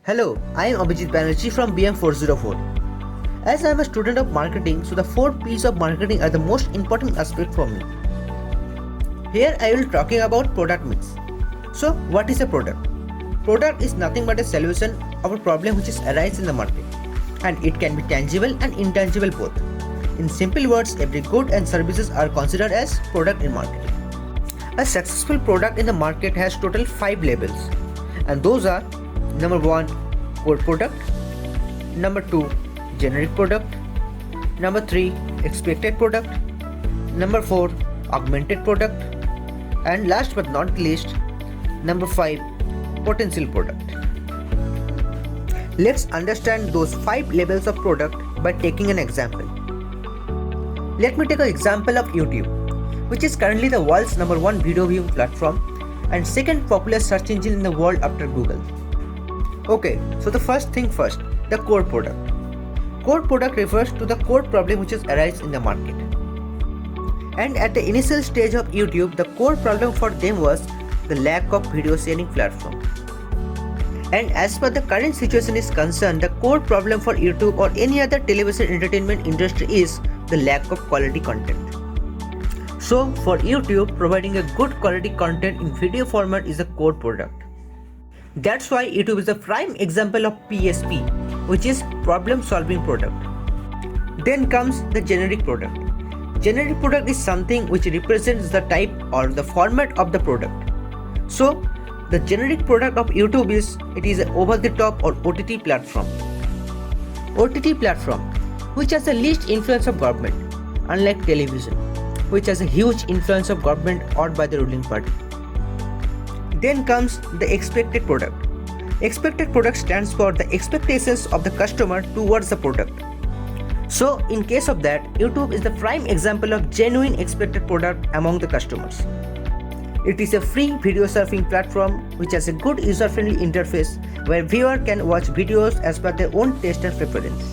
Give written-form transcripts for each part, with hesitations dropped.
Hello, I am Abhijit Banerjee from BM404. As I am a student of marketing, so the 4 P's of marketing are the most important aspect for me. Here I will talking about product mix. So what is a product? Product is nothing but a solution of a problem which is arise in the market, and it can be tangible and intangible both. In simple words, every good and services are considered as product in marketing. A successful product in the market has total 5 labels, and those are: number 1, core product; number 2, generic product; number 3, expected product; number 4, augmented product; and last but not least, number 5, potential product. Let's understand those 5 labels of product by taking an example. Let me take an example of YouTube, which is currently the world's number 1 video viewing platform and second popular search engine in the world after Google. Okay, so the first thing first, the core product. Core product refers to the core problem which is arise in the market. And at the initial stage of YouTube, the core problem for them was the lack of video sharing platform. And as per the current situation is concerned, the core problem for YouTube or any other television entertainment industry is the lack of quality content. So for YouTube, providing a good quality content in video format is a core product. That's why YouTube is a prime example of PSP, which is problem solving product. Then comes the generic product. Generic product is something which represents the type or the format of the product. So the generic product of YouTube is, it is an over the top or OTT platform. OTT platform which has the least influence of government, unlike television, which has a huge influence of government or by the ruling party. Then comes the expected product. Expected product stands for the expectations of the customer towards the product. So in case of that, YouTube is the prime example of genuine expected product among the customers. It is a free video surfing platform which has a good user-friendly interface where viewer can watch videos as per their own taste and preference.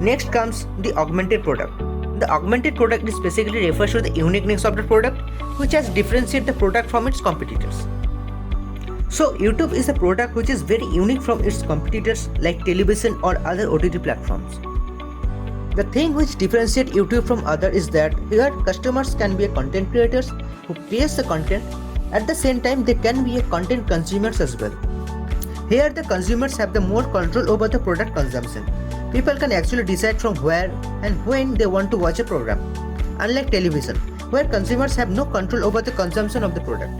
Next comes the augmented product. The augmented product is basically refers to the uniqueness of the product which has differentiated the product from its competitors. So YouTube is a product which is very unique from its competitors like television or other OTT platforms. The thing which differentiates YouTube from others is that here customers can be a content creators who creates the content. At the same time, they can be a content consumers as well. Here the consumers have the more control over the product consumption. People can actually decide from where and when they want to watch a program. Unlike television, where consumers have no control over the consumption of the product.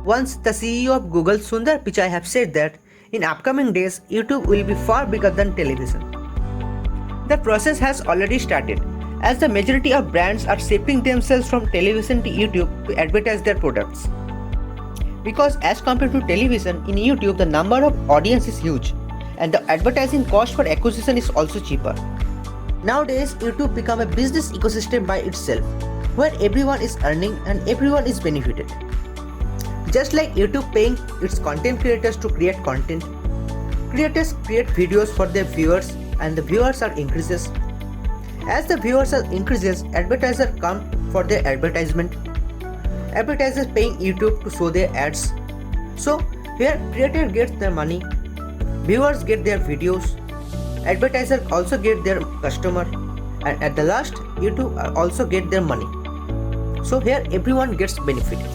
Once the CEO of Google, Sundar Pichai, have said that in upcoming days, YouTube will be far bigger than television. The process has already started, as the majority of brands are shifting themselves from television to YouTube to advertise their products. Because as compared to television, in YouTube the number of audience is huge and the advertising cost for acquisition is also cheaper. Nowadays, YouTube become a business ecosystem by itself, where everyone is earning and everyone is benefited. Just like YouTube paying its content creators to create content, creators create videos for their viewers and the viewers are increases. As the viewers are increases, advertisers come for their advertisement. Advertisers paying YouTube to show their ads. So here creator gets their money, viewers get their videos, advertisers also get their customer, and at the last YouTube also get their money. So here everyone gets benefited.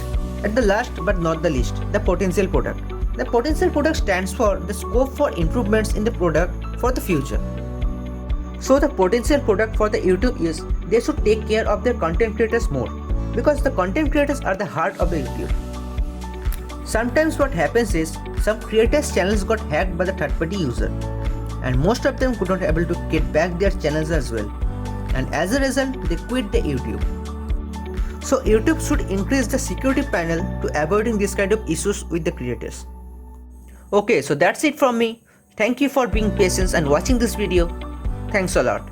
At the last but not the least, the potential product. The potential product stands for the scope for improvements in the product for the future. So the potential product for the YouTube is they should take care of their content creators more, because the content creators are the heart of the YouTube. Sometimes what happens is some creators' channels got hacked by the third-party user, and most of them could not able to get back their channels as well, and as a result they quit the YouTube. So YouTube should increase the security panel to avoiding this kind of issues with the creators. Okay, so that's it from me. Thank you for being patient and watching this video. Thanks a lot.